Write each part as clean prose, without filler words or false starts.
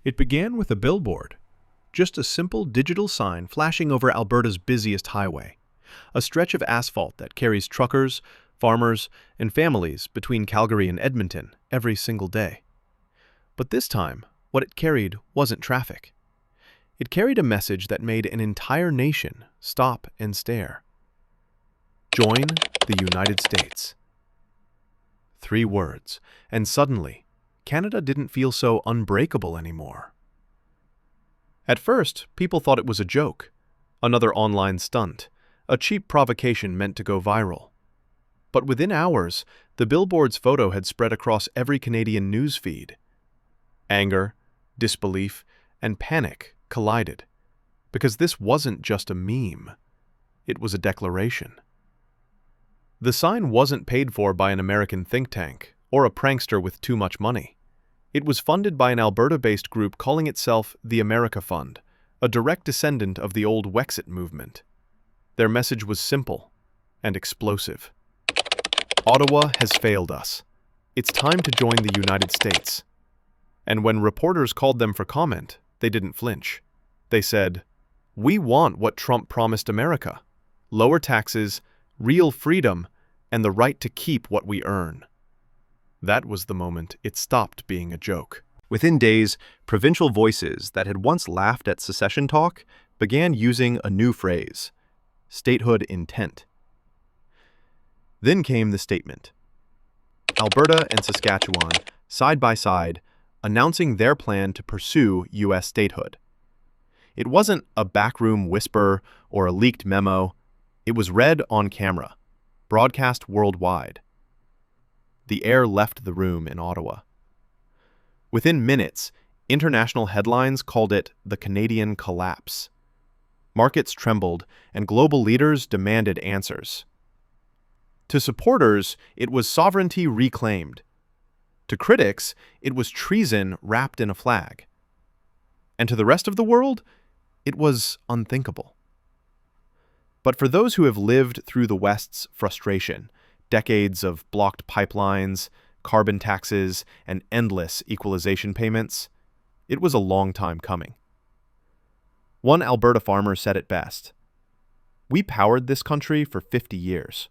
It began with a billboard, just a simple digital sign flashing over Alberta's busiest highway, a stretch of asphalt that carries truckers, farmers, and families between Calgary and Edmonton every single day. But this time, what it carried wasn't traffic. It carried a message that made an entire nation stop and stare. Join the United States. 3 words, and suddenly, Canada didn't feel so unbreakable anymore. At first, people thought it was a joke, another online stunt, a cheap provocation meant to go viral. But within hours, the billboard's photo had spread across every Canadian news feed. Anger, disbelief, and panic collided, because this wasn't just a meme, it was a declaration. The sign wasn't paid for by an American think tank or a prankster with too much money. It was funded by an Alberta-based group calling itself the America Fund, a direct descendant of the old Wexit movement. Their message was simple and explosive. Ottawa has failed us. It's time to join the United States. And when reporters called them for comment, they didn't flinch. They said, "We want what Trump promised America: lower taxes, real freedom, and the right to keep what we earn." That was the moment it stopped being a joke. Within days, provincial voices that had once laughed at secession talk began using a new phrase: statehood intent. Then came the statement. Alberta and Saskatchewan, side by side, announcing their plan to pursue U.S. statehood. It wasn't a backroom whisper or a leaked memo. It was read on camera, broadcast worldwide. The air left the room in Ottawa. Within minutes, international headlines called it the Canadian collapse. Markets trembled, and global leaders demanded answers. To supporters, it was sovereignty reclaimed. To critics, it was treason wrapped in a flag. And to the rest of the world, it was unthinkable. But for those who have lived through the West's frustration, decades of blocked pipelines, carbon taxes, and endless equalization payments, it was a long time coming. One Alberta farmer said it best: "We powered this country for 50 years.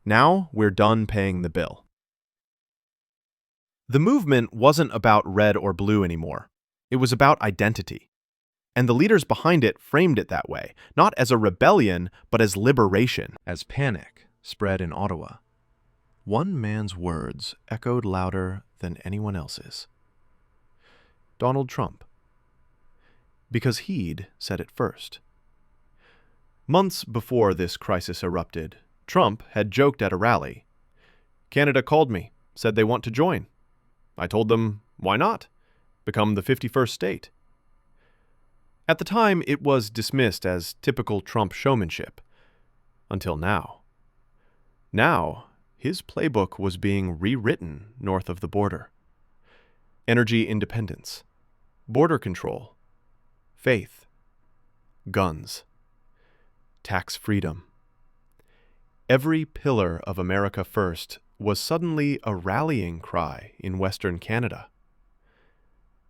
Now we're done paying the bill." The movement wasn't about red or blue anymore. It was about identity. And the leaders behind it framed it that way, not as a rebellion, but as liberation. As panic spread in Ottawa, one man's words echoed louder than anyone else's. Donald Trump. Because he'd said it first. Months before this crisis erupted, Trump had joked at a rally. "Canada called me, said they want to join. I told them, why not? Become the 51st state." At the time, it was dismissed as typical Trump showmanship. Until now. Now, his playbook was being rewritten north of the border. Energy independence, border control, faith, guns, tax freedom. Every pillar of America First was suddenly a rallying cry in Western Canada.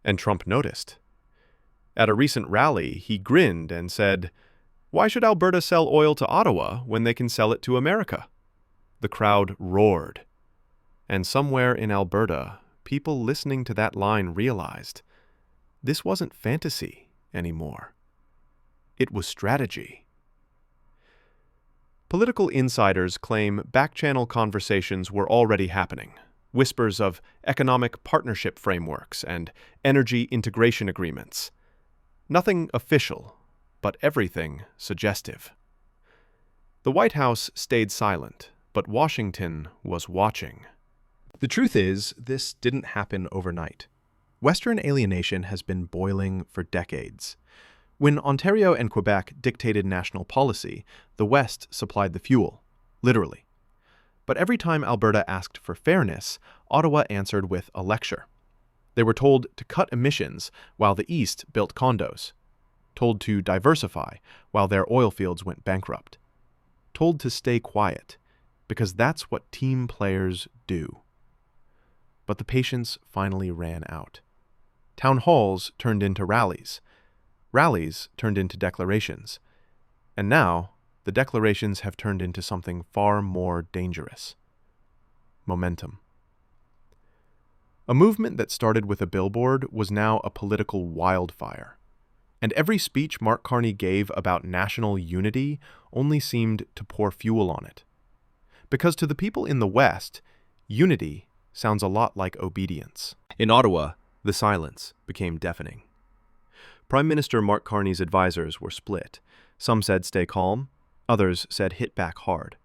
And Trump noticed. At a recent rally, he grinned and said, "Why should Alberta sell oil to Ottawa when they can sell it to America?" The crowd roared. And somewhere in Alberta, people listening to that line realized this wasn't fantasy anymore. It was strategy. Political insiders claim back-channel conversations were already happening. Whispers of economic partnership frameworks and energy integration agreements. Nothing official, but everything suggestive. The White House stayed silent, but Washington was watching. The truth is, this didn't happen overnight. Western alienation has been boiling for decades. When Ontario and Quebec dictated national policy, the West supplied the fuel, literally. But every time Alberta asked for fairness, Ottawa answered with a lecture. They were told to cut emissions while the East built condos, told to diversify while their oil fields went bankrupt, told to stay quiet, because that's what team players do. But the patience finally ran out. Town halls turned into rallies. Rallies turned into declarations. And now, the declarations have turned into something far more dangerous. Momentum. A movement that started with a billboard was now a political wildfire. And every speech Mark Carney gave about national unity only seemed to pour fuel on it. Because to the people in the West, unity sounds a lot like obedience. In Ottawa, the silence became deafening. Prime Minister Mark Carney's advisors were split. Some said stay calm, others said hit back hard.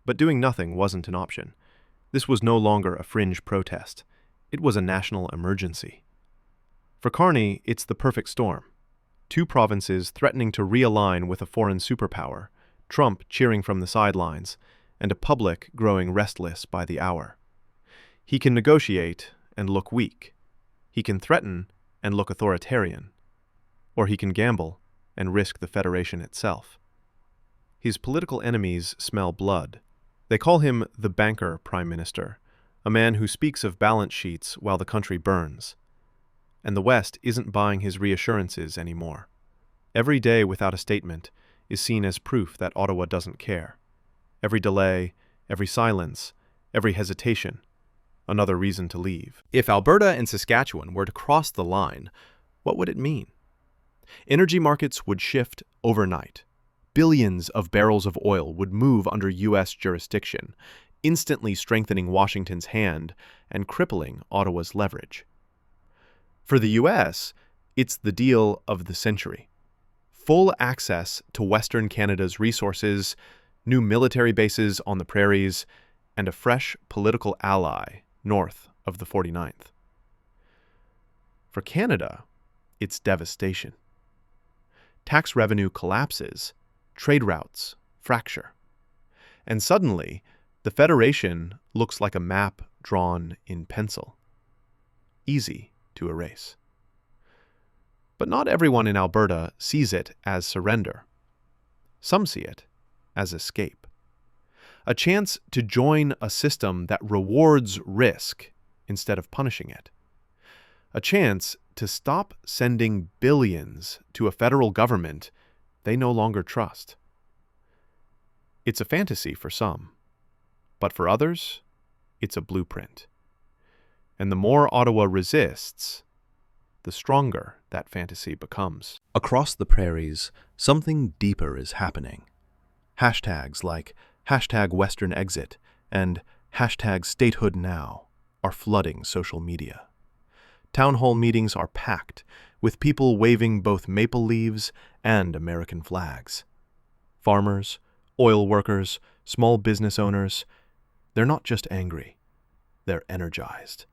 But doing nothing wasn't an option. This was no longer a fringe protest. It was a national emergency. For Carney, it's the perfect storm. Two provinces threatening to realign with a foreign superpower, Trump cheering from the sidelines, and a public growing restless by the hour. He can negotiate and look weak. He can threaten and look authoritarian. Or he can gamble and risk the Federation itself. His political enemies smell blood. They call him the banker prime minister, a man who speaks of balance sheets while the country burns. And the West isn't buying his reassurances anymore. Every day without a statement is seen as proof that Ottawa doesn't care. Every delay, every silence, every hesitation, another reason to leave. If Alberta and Saskatchewan were to cross the line, what would it mean? Energy markets would shift overnight. Billions of barrels of oil would move under U.S. jurisdiction, instantly strengthening Washington's hand and crippling Ottawa's leverage. For the U.S., it's the deal of the century. Full access to Western Canada's resources, new military bases on the prairies, and a fresh political ally north of the 49th. For Canada, it's devastation. Tax revenue collapses, trade routes fracture. And suddenly, the Federation looks like a map drawn in pencil. Easy to erase. But not everyone in Alberta sees it as surrender. Some see it as escape. A chance to join a system that rewards risk instead of punishing it. A chance to stop sending billions to a federal government they no longer trust. It's a fantasy for some, but for others, it's a blueprint. And the more Ottawa resists, the stronger that fantasy becomes. Across the prairies, something deeper is happening. Hashtags like #WesternExit and #StatehoodNow are flooding social media. Town hall meetings are packed, with people waving both maple leaves and American flags. Farmers, oil workers, small business owners, they're not just angry, they're energized.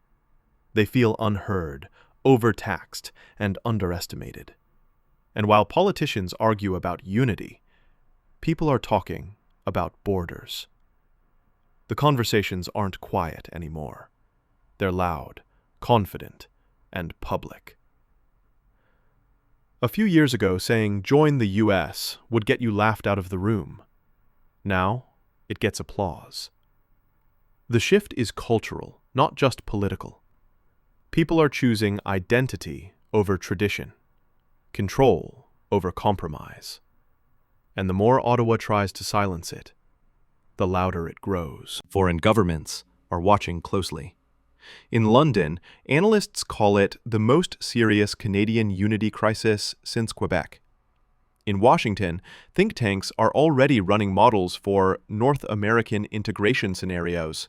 They feel unheard, overtaxed, and underestimated. And while politicians argue about unity, people are talking about borders. The conversations aren't quiet anymore. They're loud, confident, and public. A few years ago, saying "join the U.S." would get you laughed out of the room. Now, it gets applause. The shift is cultural, not just political. People are choosing identity over tradition, control over compromise. And the more Ottawa tries to silence it, the louder it grows. Foreign governments are watching closely. In London, analysts call it the most serious Canadian unity crisis since Quebec. In Washington, think tanks are already running models for North American integration scenarios.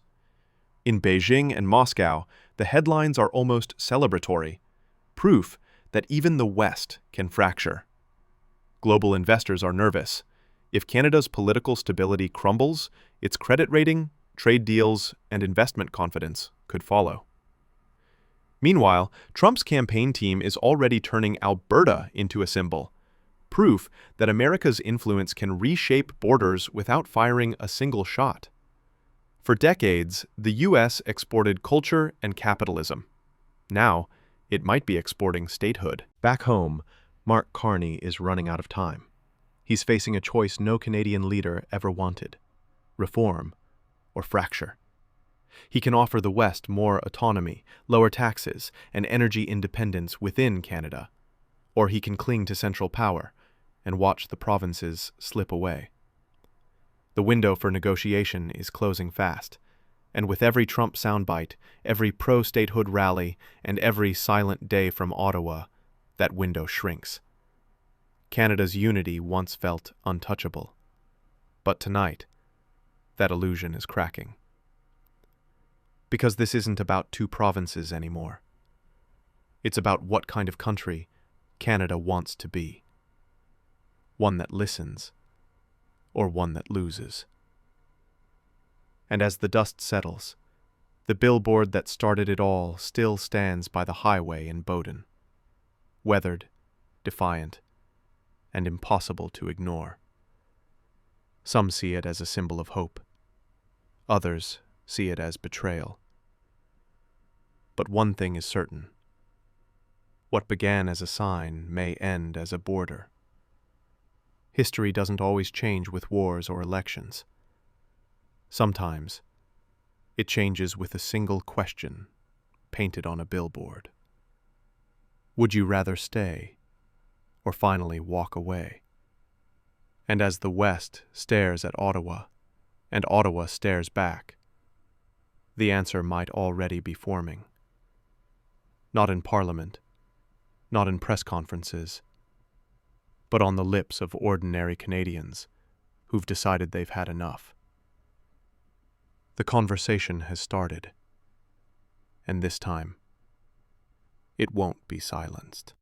In Beijing and Moscow, the headlines are almost celebratory, proof that even the West can fracture. Global investors are nervous. If Canada's political stability crumbles, its credit rating, trade deals, and investment confidence could follow. Meanwhile, Trump's campaign team is already turning Alberta into a symbol, proof that America's influence can reshape borders without firing a single shot. For decades, the U.S. exported culture and capitalism. Now, it might be exporting statehood. Back home, Mark Carney is running out of time. He's facing a choice no Canadian leader ever wanted: reform or fracture. He can offer the West more autonomy, lower taxes, and energy independence within Canada, or he can cling to central power and watch the provinces slip away. The window for negotiation is closing fast, and with every Trump soundbite, every pro-statehood rally, and every silent day from Ottawa, that window shrinks. Canada's unity once felt untouchable, but tonight, that illusion is cracking. Because this isn't about two provinces anymore. It's about what kind of country Canada wants to be. One that listens, or one that loses. And as the dust settles, the billboard that started it all still stands by the highway in Bowden, weathered, defiant, and impossible to ignore. Some see it as a symbol of hope. Others see it as betrayal. But one thing is certain. What began as a sign may end as a border. History doesn't always change with wars or elections. Sometimes, it changes with a single question painted on a billboard. Would you rather stay, or finally walk away? And as the West stares at Ottawa, and Ottawa stares back, the answer might already be forming. Not in Parliament, not in press conferences, but on the lips of ordinary Canadians who've decided they've had enough. The conversation has started, and this time, it won't be silenced.